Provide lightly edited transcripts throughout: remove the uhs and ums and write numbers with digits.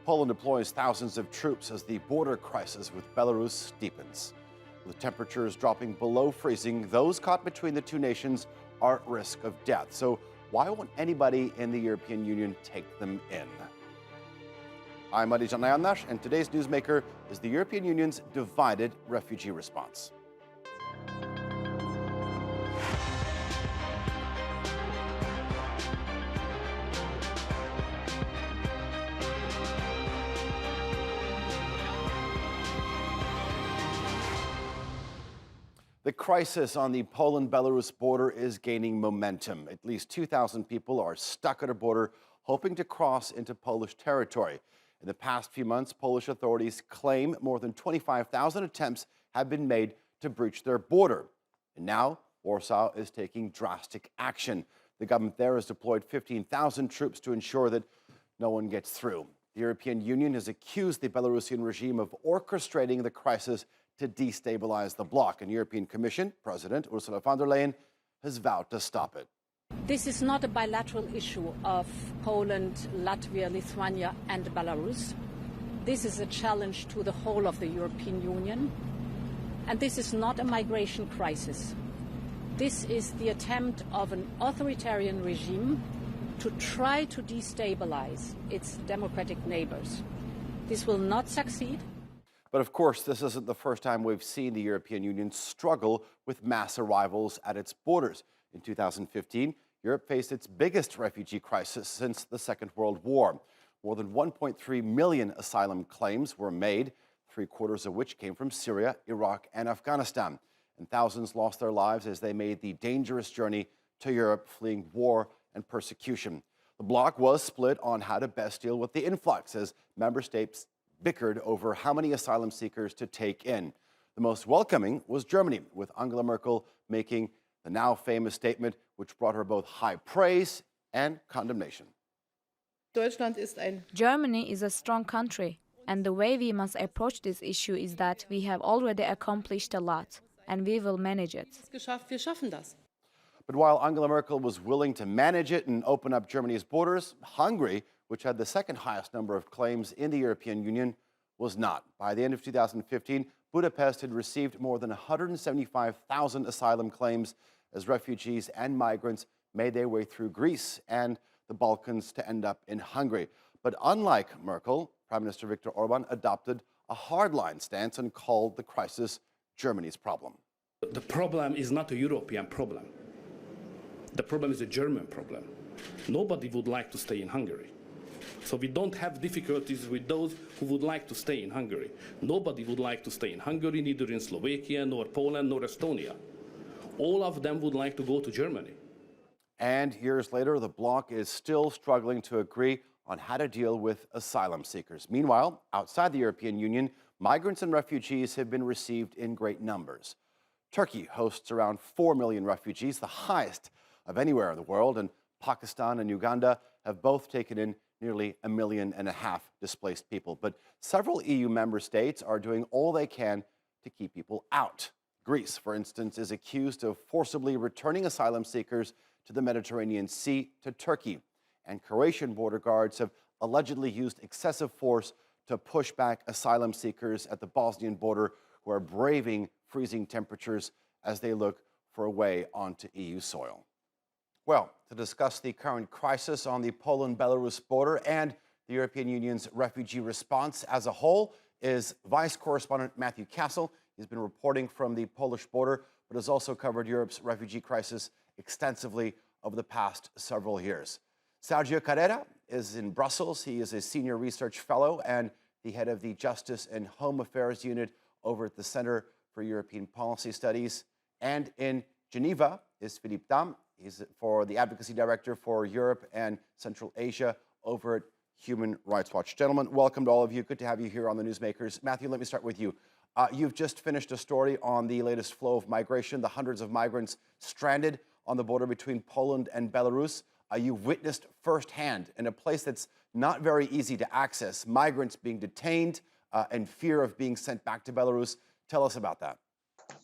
Poland deploys thousands of troops as the border crisis with Belarus deepens. With temperatures dropping below freezing, those caught between the two nations are at risk of death. So why won't anybody in the European Union take them in? I'm Marijan Nayanar, and today's newsmaker is the European Union's divided refugee response. The crisis on the Poland-Belarus border is gaining momentum. At least 2,000 people are stuck at a border hoping to cross into Polish territory. In the past few months, Polish authorities claim more than 25,000 attempts have been made to breach their border. And now, Warsaw is taking drastic action. The government there has deployed 15,000 troops to ensure that no one gets through. The European Union has accused the Belarusian regime of orchestrating the crisis to destabilize the bloc. And European Commission President Ursula von der Leyen has vowed to stop it. This is not a bilateral issue of Poland, Latvia, Lithuania and Belarus. This is a challenge to the whole of the European Union. And this is not a migration crisis. This is the attempt of an authoritarian regime to try to destabilize its democratic neighbors. This will not succeed. But of course, this isn't the first time we've seen the European Union struggle with mass arrivals at its borders. In 2015, Europe faced its biggest refugee crisis since the Second World War. More than 1.3 million asylum claims were made, three-quarters of which came from Syria, Iraq, and Afghanistan. And thousands lost their lives as they made the dangerous journey to Europe, fleeing war and persecution. The bloc was split on how to best deal with the influx as member states bickered over how many asylum seekers to take in. The most welcoming was Germany, with Angela Merkel making the now famous statement, which brought her both high praise and condemnation. Germany is a strong country, and the way we must approach this issue is that we have already accomplished a lot, and we will manage it. But while Angela Merkel was willing to manage it and open up Germany's borders, Hungary, which had the second highest number of claims in the European Union, was not. By the end of 2015, Budapest had received more than 175,000 asylum claims as refugees and migrants made their way through Greece and the Balkans to end up in Hungary. But unlike Merkel, Prime Minister Viktor Orban adopted a hardline stance and called the crisis Germany's problem. The problem is not a European problem. The problem is a German problem. Nobody would like to stay in Hungary. So we don't have difficulties with those who would like to stay in Hungary. Nobody would like to stay in Hungary, neither in Slovakia, nor Poland, nor Estonia. All of them would like to go to Germany. And years later, the bloc is still struggling to agree on how to deal with asylum seekers. Meanwhile, outside the European Union, migrants and refugees have been received in great numbers. Turkey hosts around 4 million refugees, the highest of anywhere in the world, and Pakistan and Uganda have both taken in nearly 1.5 million displaced people. But several EU member states are doing all they can to keep people out. Greece, for instance, is accused of forcibly returning asylum seekers to the Mediterranean Sea to Turkey. And Croatian border guards have allegedly used excessive force to push back asylum seekers at the Bosnian border who are braving freezing temperatures as they look for a way onto EU soil. Well, to discuss the current crisis on the Poland-Belarus border and the European Union's refugee response as a whole is Vice Correspondent Matthew Cassel. He's been reporting from the Polish border, but has also covered Europe's refugee crisis extensively over the past several years. Sergio Carrera is in Brussels. He is a senior research fellow and the head of the Justice and Home Affairs Unit over at the Center for European Policy Studies. And in Geneva is Philippe Dam. He's for the Advocacy Director for Europe and Central Asia over at Human Rights Watch. Gentlemen, welcome to all of you. Good to have you here on the Newsmakers. Matthew, let me start with you. You've just finished a story on the latest flow of migration, the hundreds of migrants stranded on the border between Poland and Belarus. You've witnessed firsthand in a place that's not very easy to access, migrants being detained and fear of being sent back to Belarus. Tell us about that.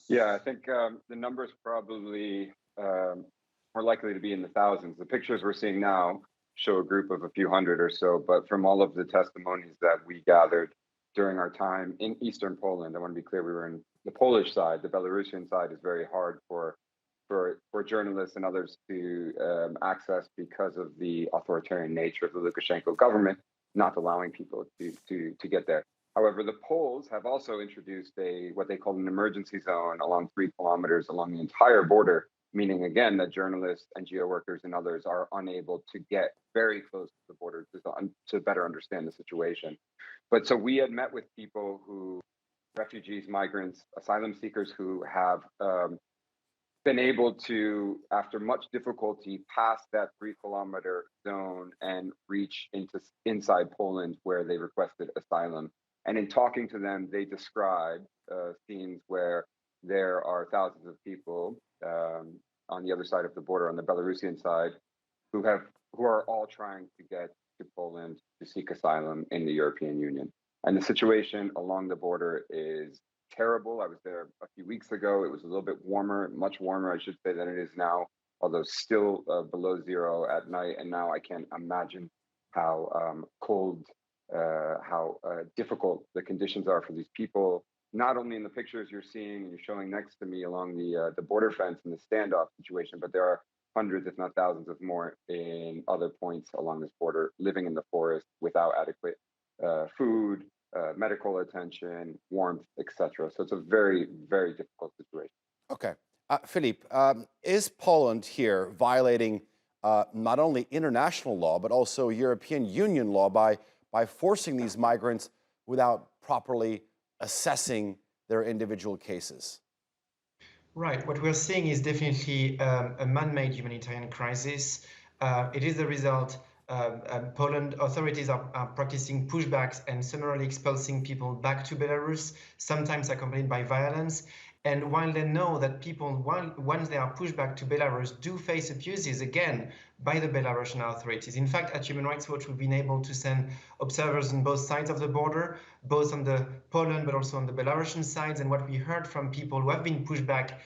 Yeah, I think the numbers probably more likely to be in the thousands. The pictures we're seeing now show a group of a few hundred or so, but from all of the testimonies that we gathered during our time in Eastern Poland, I want to be clear, we were in the Polish side. The Belarusian side is very hard for journalists and others to access because of the authoritarian nature of the Lukashenko government, not allowing people to get there. However, the Poles have also introduced what they call an emergency zone along 3 kilometers along the entire border, meaning again that journalists, NGO workers, and others are unable to get very close to the border to better understand the situation. But so we had met with people refugees, migrants, asylum seekers who have been able to, after much difficulty, pass that 3-kilometer zone and reach inside Poland where they requested asylum. And in talking to them, they described scenes where there are thousands of people on the other side of the border, on the Belarusian side, who are all trying to get to Poland to seek asylum in the European Union. And the situation along the border is terrible. I was there a few weeks ago. It was a little bit warmer, much warmer, I should say, than it is now, although still below zero at night. And now I can't imagine how cold, how difficult the conditions are for these people, not only in the pictures you're seeing and you're showing next to me along the border fence and the standoff situation, but there are hundreds, if not thousands of more in other points along this border, living in the forest without adequate food, medical attention, warmth, etc. So it's a very, very difficult situation. Okay. Philippe, is Poland here violating not only international law, but also European Union law by forcing these migrants without properly assessing their individual cases? Right. What we're seeing is definitely a man-made humanitarian crisis. It is the result. Poland authorities are practicing pushbacks and summarily expulsing people back to Belarus, sometimes accompanied by violence. And while they know that people, once they are pushed back to Belarus, do face abuses again by the Belarusian authorities. In fact, at Human Rights Watch, we've been able to send observers on both sides of the border, both on the Poland but also on the Belarusian sides. And what we heard from people who have been pushed back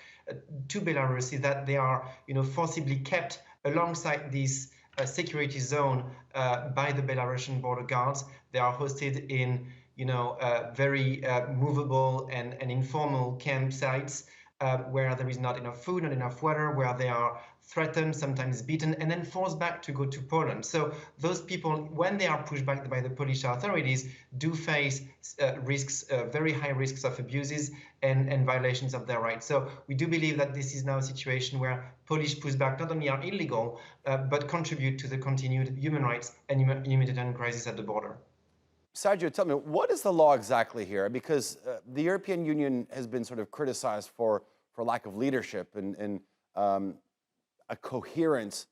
to Belarus is that they are, forcibly kept alongside this security zone by the Belarusian border guards. They are hosted in very movable and informal campsites where there is not enough food, not enough water, where they are threatened, sometimes beaten, and then forced back to go to Poland. So those people, when they are pushed back by the Polish authorities, do face risks, very high risks of abuses and violations of their rights. So we do believe that this is now a situation where Polish pushback not only are illegal, but contribute to the continued human rights and humanitarian crisis at the border. Sergio, tell me, what is the law exactly here? Because the European Union has been sort of criticized for lack of leadership and a coherent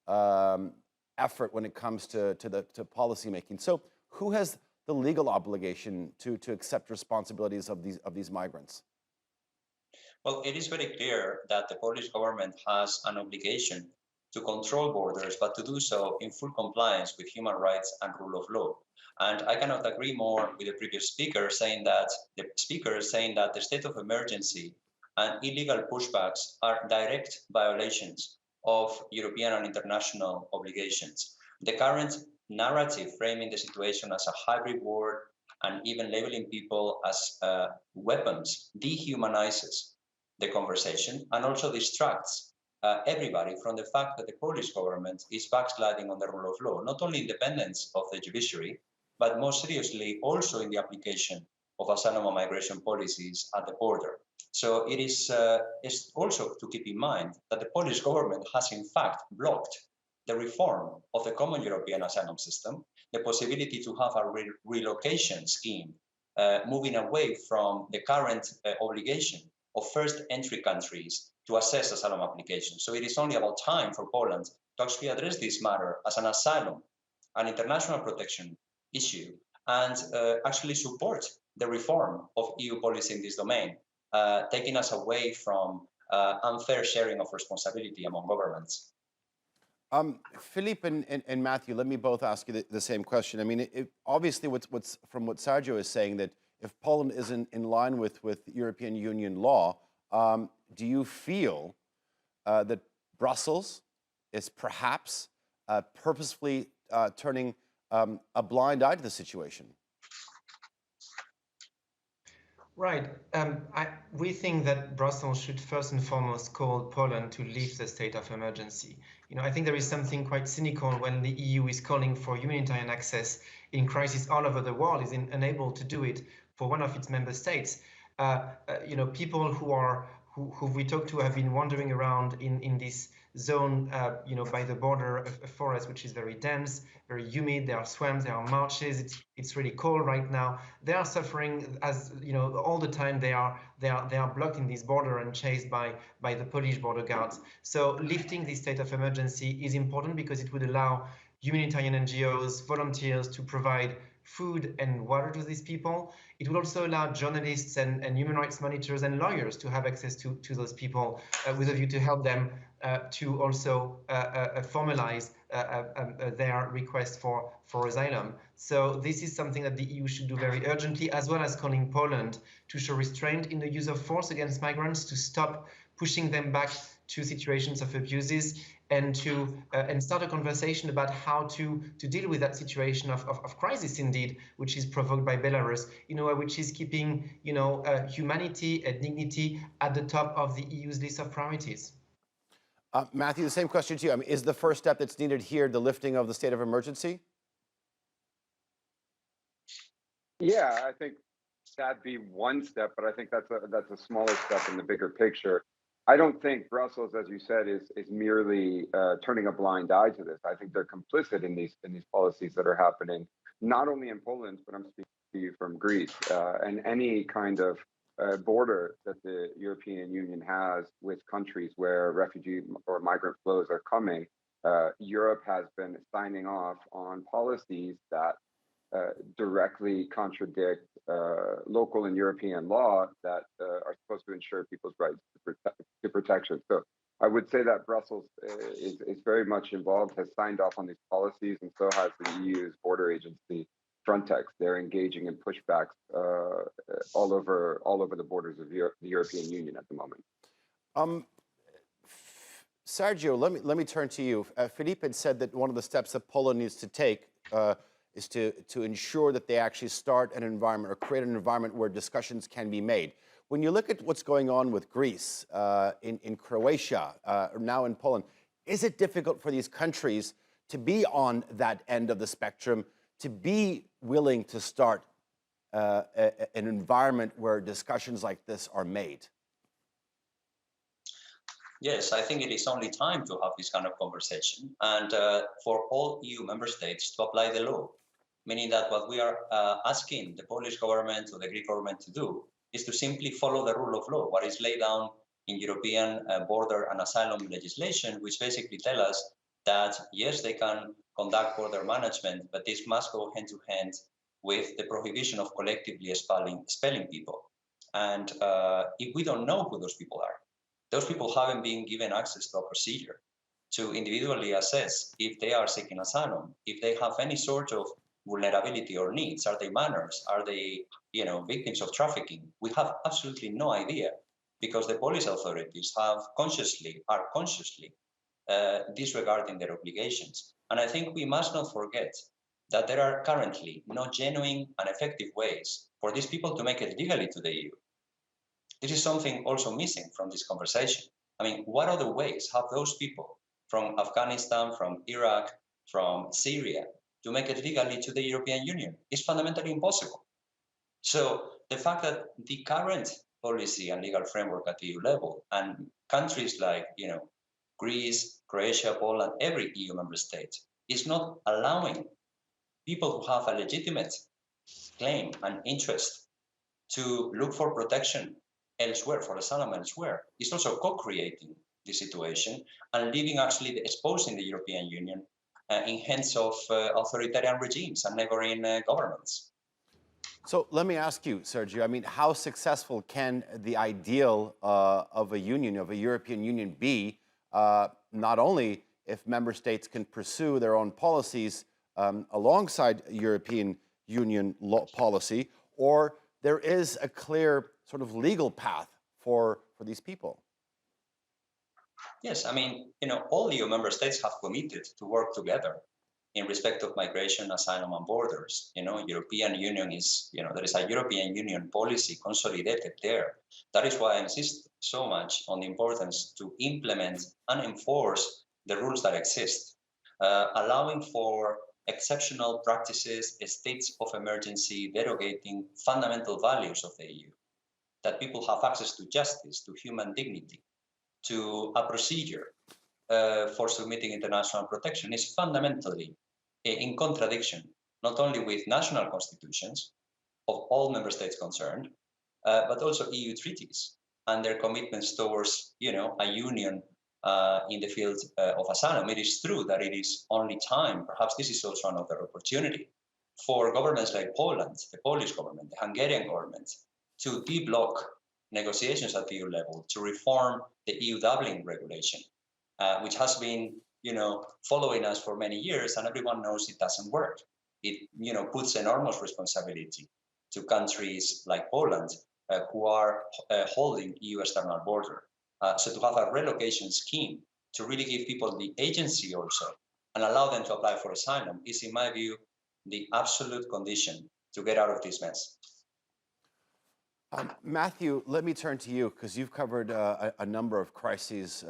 effort when it comes to policy making. So who has the legal obligation to accept responsibilities of these migrants? Well, it is very clear that the Polish government has an obligation to control borders, but to do so in full compliance with human rights and rule of law. And I cannot agree more with the previous speaker saying that the state of emergency and illegal pushbacks are direct violations of European and international obligations. The current narrative framing the situation as a hybrid war and even labeling people as weapons dehumanizes the conversation and also distracts everybody from the fact that the Polish government is backsliding on the rule of law, not only independence of the judiciary, but more seriously also in the application of asylum and migration policies at the border. So it is also to keep in mind that the Polish government has in fact blocked the reform of the common European asylum system, the possibility to have a relocation scheme, moving away from the current obligation of first entry countries to assess asylum applications. So it is only about time for Poland to actually address this matter as an asylum, an international protection issue, and actually support the reform of EU policy in this domain, taking us away from unfair sharing of responsibility among governments. Philippe and Matthew, let me both ask you the same question. I mean, obviously, what's from what Sergio is saying, that if Poland isn't in line with European Union law, do you feel that Brussels is perhaps purposefully turning a blind eye to the situation? Right. We think that Brussels should first and foremost call Poland to lift the state of emergency. I think there is something quite cynical when the EU is calling for humanitarian access in crisis all over the world, is unable to do it for one of its member states. People who we talk to have been wandering around in this zone, by the border, a forest which is very dense, very humid. There are swamps, there are marshes. It's really cold right now. They are suffering, as all the time. They are blocked in this border and chased by the Polish border guards. So lifting this state of emergency is important because it would allow humanitarian NGOs, volunteers to provide food and water to these people. It will also allow journalists and human rights monitors and lawyers to have access to those people with a view to help them to also formalize their request for asylum. So this is something that the EU should do very urgently, as well as calling Poland to show restraint in the use of force against migrants, to stop pushing them back to situations of abuses, and to start a conversation about how to deal with that situation of crisis, indeed, which is provoked by Belarus, which is keeping humanity and dignity at the top of the EU's list of priorities. Matthew, the same question to you. I mean, is the first step that's needed here the lifting of the state of emergency? Yeah, I think that'd be one step, but I think that's a smaller step in the bigger picture. I don't think Brussels, as you said, is merely turning a blind eye to this. I think they're complicit in these policies that are happening, not only in Poland, but I'm speaking to you from Greece, and any kind of border that the European Union has with countries where refugee or migrant flows are coming. Europe has been signing off on policies that directly contradict local and European law that are supposed to ensure people's rights to protection. So I would say that Brussels is very much involved, has signed off on these policies, and so has the EU's border agency, Frontex. They're engaging in pushbacks all over the borders of the European Union at the moment. Sergio, let me turn to you. Philippe had said that one of the steps that Poland needs to take is to ensure that they actually start an environment or create an environment where discussions can be made. When you look at what's going on with Greece, in Croatia, now in Poland, is it difficult for these countries to be on that end of the spectrum, to be willing to start an environment where discussions like this are made? Yes, I think it is only time to have this kind of conversation, and for all EU member states to apply the law, meaning that what we are asking the Polish government or the Greek government to do is to simply follow the rule of law, what is laid down in European border and asylum legislation, which basically tell us that, yes, they can conduct border management, but this must go hand to hand with the prohibition of collectively expelling people. And if we don't know who those people are, those people haven't been given access to a procedure to individually assess if they are seeking asylum, if they have any sort of vulnerability or needs. Are they minors? Are they, victims of trafficking? We have absolutely no idea, because the Polish authorities are consciously disregarding their obligations. And I think we must not forget that there are currently no genuine and effective ways for these people to make it legally to the EU. This is something also missing from this conversation. I mean, what other ways have those people from Afghanistan, from Iraq, from Syria to make it legally to the European Union? It's fundamentally impossible. So the fact that the current policy and legal framework at the EU level, and countries like Greece, Croatia, Poland, every EU member state, is not allowing people who have a legitimate claim and interest to look for protection elsewhere, for asylum elsewhere, is also co-creating the situation and leaving, actually exposing the European Union in hands of authoritarian regimes and neighboring governments. So let me ask you, Sergio, I mean, how successful can the ideal of a union, of a European Union be, not only if member states can pursue their own policies alongside European Union law policy, or there is a clear sort of legal path for these people? Yes, I mean, all EU member states have committed to work together in respect of migration, asylum, and borders. European Union is, there is a European Union policy consolidated there. That is why I insist so much on the importance to implement and enforce the rules that exist, allowing for exceptional practices, states of emergency, derogating fundamental values of the EU, that people have access to justice, to human dignity, to a procedure for submitting international protection is fundamentally in contradiction, not only with national constitutions of all member states concerned, but also EU treaties and their commitments towards, a union in the field of asylum. It is true that it is only time, perhaps this is also another opportunity, for governments like Poland, the Polish government, the Hungarian government, to deblock negotiations at the EU level to reform the EU Dublin regulation, which has been, following us for many years, and everyone knows it doesn't work. It, puts enormous responsibility to countries like Poland, who are holding EU external border. So to have a relocation scheme to really give people the agency also and allow them to apply for asylum is, in my view, the absolute condition to get out of this mess. Matthew, let me turn to you because you've covered a number of crises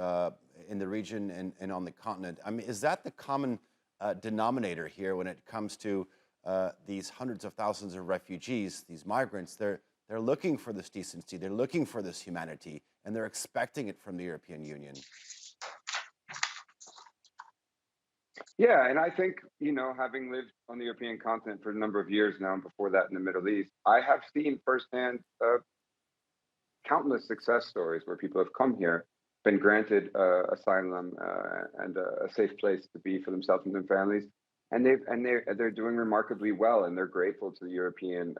in the region and on the continent. I mean, is that the common denominator here when it comes to these hundreds of thousands of refugees, these migrants? They're looking for this decency, they're looking for this humanity, and they're expecting it from the European Union. Yeah, and I think, having lived on the European continent for a number of years now, and before that in the Middle East, I have seen firsthand countless success stories where people have come here, been granted asylum and a safe place to be for themselves and their families, and they're doing remarkably well, and they're grateful to the European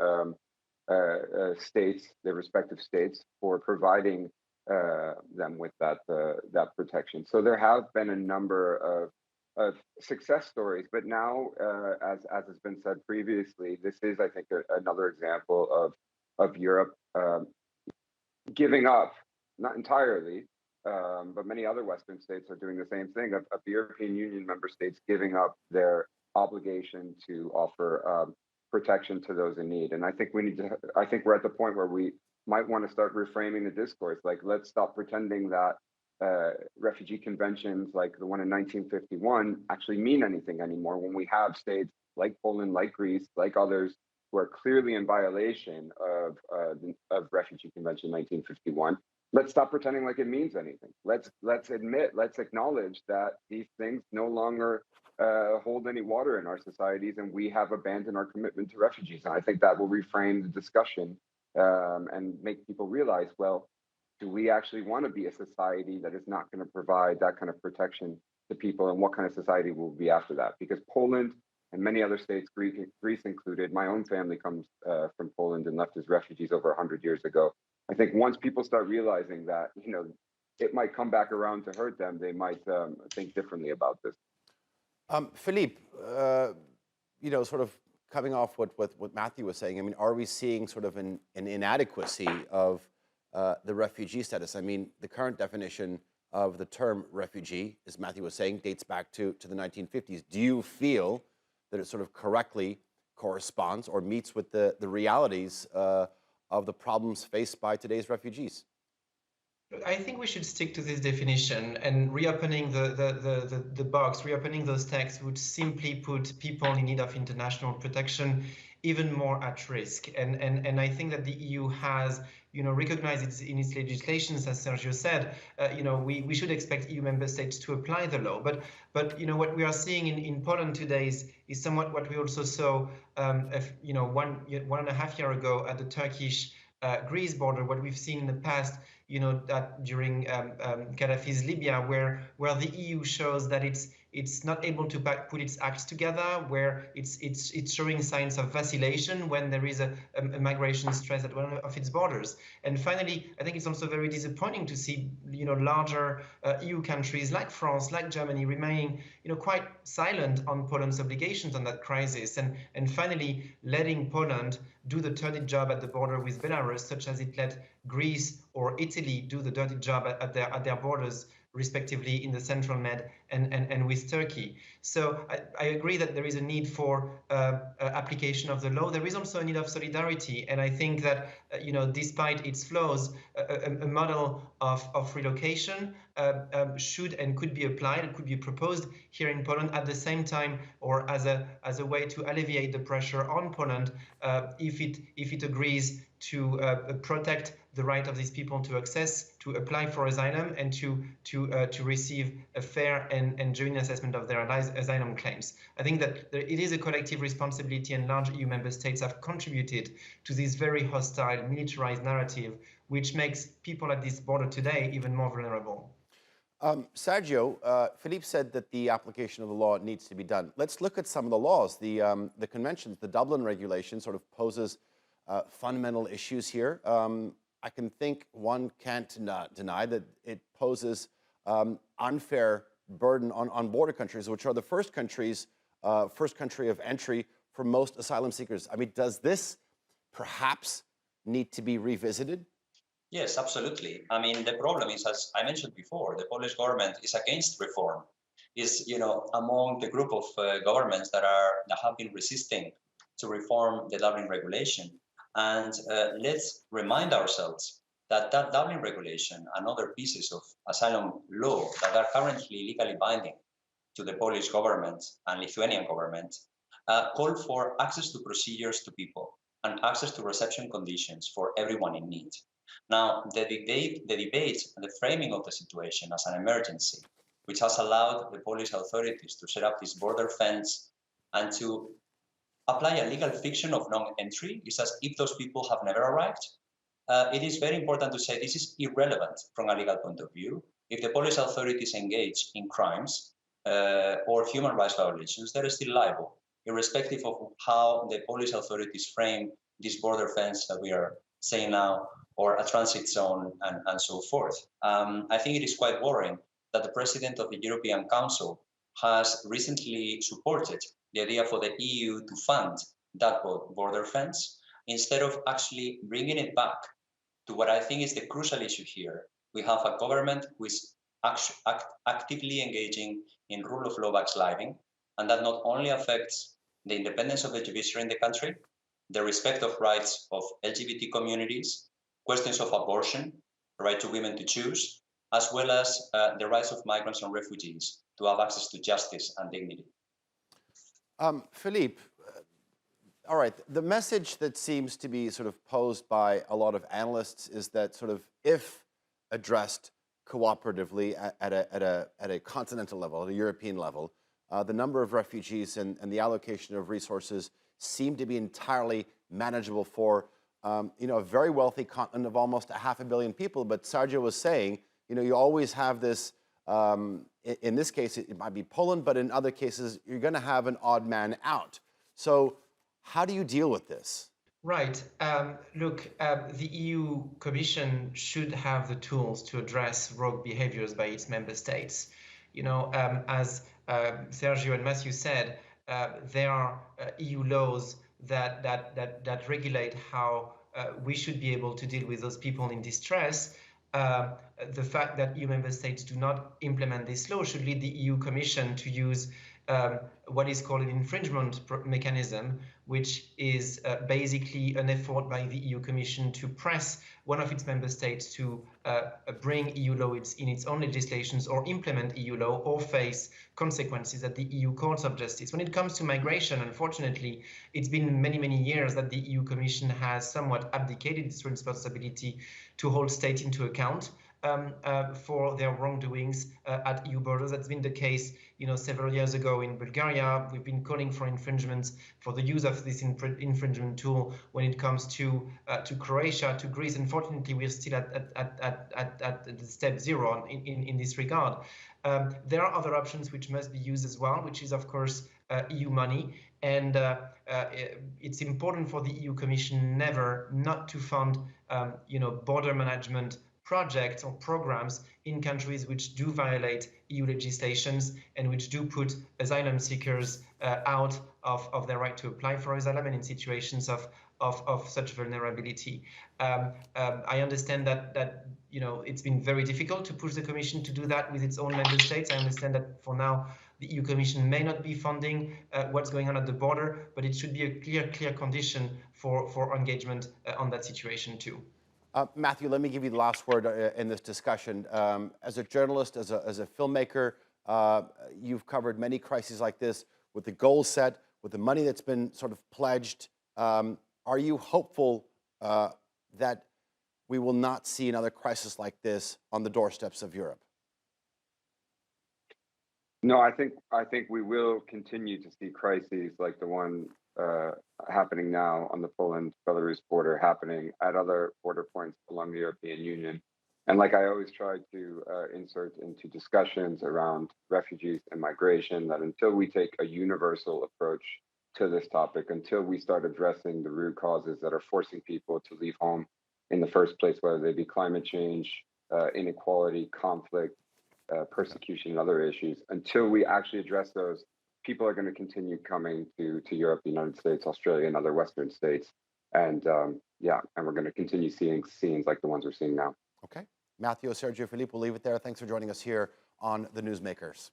states, their respective states, for providing them with that protection. So there have been a number of success stories, but now, as has been said previously, this is, I think, another example of Europe giving up, not entirely, but many other Western states are doing the same thing, of the European Union member states giving up their obligation to offer protection to those in need. And I think I think we're at the point where we might want to start reframing the discourse. Like, let's stop pretending that refugee conventions like the one in 1951 actually mean anything anymore when we have states like Poland, like Greece, like others who are clearly in violation of Refugee Convention 1951. Let's stop pretending like it means anything. Let's acknowledge that these things no longer hold any water in our societies, and we have abandoned our commitment to refugees. And I think that will reframe the discussion and make people realize, well, do we actually want to be a society that is not going to provide that kind of protection to people, and what kind of society will be after that? Because Poland and many other states, Greece included, my own family comes from Poland and left as refugees over 100 years ago. I think once people start realizing that, it might come back around to hurt them, they might think differently about this. Philippe, sort of coming off what Matthew was saying, I mean, are we seeing sort of an inadequacy of the refugee status? I mean, the current definition of the term refugee, as Matthew was saying, dates back to the 1950s. Do you feel that it sort of correctly corresponds or meets with the realities of the problems faced by today's refugees? I think we should stick to this definition, and reopening the box, reopening those texts would simply put people in need of international protection even more at risk. And I think that the EU has, recognized in its legislations, as Sergio said, we should expect EU member states to apply the law. But what we are seeing in Poland today is somewhat what we also saw, 1.5 years ago at the Turkish-Greece border. What we've seen in the past, that during Gaddafi's Libya, where the EU shows that it's not able to put its acts together, where it's showing signs of vacillation when there is a migration stress at one of its borders. And finally, I think it's also very disappointing to see larger EU countries like France, like Germany, remaining quite silent on Poland's obligations on that crisis, and finally letting Poland do the dirty job at the border with Belarus, such as it let Greece or Italy do the dirty job at their borders respectively in the Central Med and with Turkey. So I agree that there is a need for application of the law. There is also a need of solidarity, and I think that despite its flaws, a model of relocation should and could be applied. It could be proposed here in Poland at the same time, or as a way to alleviate the pressure on Poland if it agrees to protect the right of these people to apply for asylum, and to receive a fair and genuine assessment of their asylum claims. I think that it is a collective responsibility, and large EU member states have contributed to this very hostile, militarized narrative, which makes people at this border today even more vulnerable. Sergio, Philippe said that the application of the law needs to be done. Let's look at some of the laws. The conventions, the Dublin regulation sort of poses fundamental issues here. I can think one can't deny that it poses unfair burden on border countries, which are the first country of entry for most asylum seekers. I mean, does this perhaps need to be revisited? Yes, absolutely. I mean, the problem is, as I mentioned before, the Polish government is against reform. Is among the group of governments that have been resisting to reform the Dublin regulation. And let's remind ourselves that Dublin regulation and other pieces of asylum law that are currently legally binding to the Polish government and Lithuanian government call for access to procedures to people and access to reception conditions for everyone in need. Now, the debate and the framing of the situation as an emergency, which has allowed the Polish authorities to set up this border fence and to apply a legal fiction of non-entry, is as if those people have never arrived. It is very important to say this is irrelevant from a legal point of view. If the Polish authorities engage in crimes or human rights violations, they're still liable, irrespective of how the Polish authorities frame this border fence that we are saying now, or a transit zone, and so forth. I think it is quite worrying that the President of the European Council has recently supported the idea for the EU to fund that border fence, instead of actually bringing it back to what I think is the crucial issue here. We have a government who is actively engaging in rule of law backsliding, and that not only affects the independence of the judiciary in the country, the respect of rights of LGBT communities, questions of abortion, the right to women to choose, as well as the rights of migrants and refugees to have access to justice and dignity. Philippe, all right, the message that seems to be sort of posed by a lot of analysts is that sort of if addressed cooperatively at a continental level, at a European level, the number of refugees and the allocation of resources seem to be entirely manageable for a very wealthy continent of almost 500 million people. But Sergio was saying, you always have this, in this case, it might be Poland, but in other cases, you're going to have an odd man out. So how do you deal with this? Right. Look, the EU Commission should have the tools to address rogue behaviors by its member states. As Sergio and Matthew said, there are EU laws that regulate how we should be able to deal with those people in distress. The fact that EU member states do not implement this law should lead the EU Commission to use what is called an infringement mechanism, which is basically an effort by the EU Commission to press one of its member states to bring EU law in its own legislations, or implement EU law, or face consequences at the EU Court of Justice. When it comes to migration, unfortunately, it's been many, many years that the EU Commission has somewhat abdicated its responsibility to hold states into account for their wrongdoings at EU borders. That's been the case, several years ago in Bulgaria. We've been calling for infringements, for the use of this infringement tool when it comes to Croatia, to Greece. Unfortunately, we're still at step zero in this regard. There are other options which must be used as well, which is, of course, EU money. And it's important for the EU Commission never not to fund, border management projects or programs in countries which do violate EU legislations and which do put asylum seekers out of their right to apply for asylum and in situations of such vulnerability. I understand that it's been very difficult to push the Commission to do that with its own member states. I understand that for now the EU Commission may not be funding what's going on at the border, but it should be a clear condition for engagement on that situation too. Matthew, let me give you the last word in this discussion. As a journalist, as a filmmaker, you've covered many crises like this with the goals set, with the money that's been sort of pledged. Are you hopeful that we will not see another crisis like this on the doorsteps of Europe? No, I think we will continue to see crises like the one happening now on the Poland-Belarus border, happening at other border points along the European Union. And like I always try to insert into discussions around refugees and migration, that until we take a universal approach to this topic, until we start addressing the root causes that are forcing people to leave home in the first place, whether they be climate change, inequality, conflict, persecution, and other issues, until we actually address those, people are going to continue coming to Europe, the United States, Australia, and other Western states. And and we're going to continue seeing scenes like the ones we're seeing now. Okay. Matthew, Sergio, Philippe, we'll leave it there. Thanks for joining us here on The Newsmakers.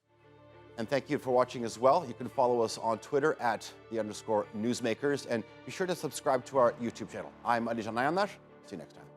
And thank you for watching as well. You can follow us on Twitter at @_Newsmakers. And be sure to subscribe to our YouTube channel. I'm Alijan Nayanar. See you next time.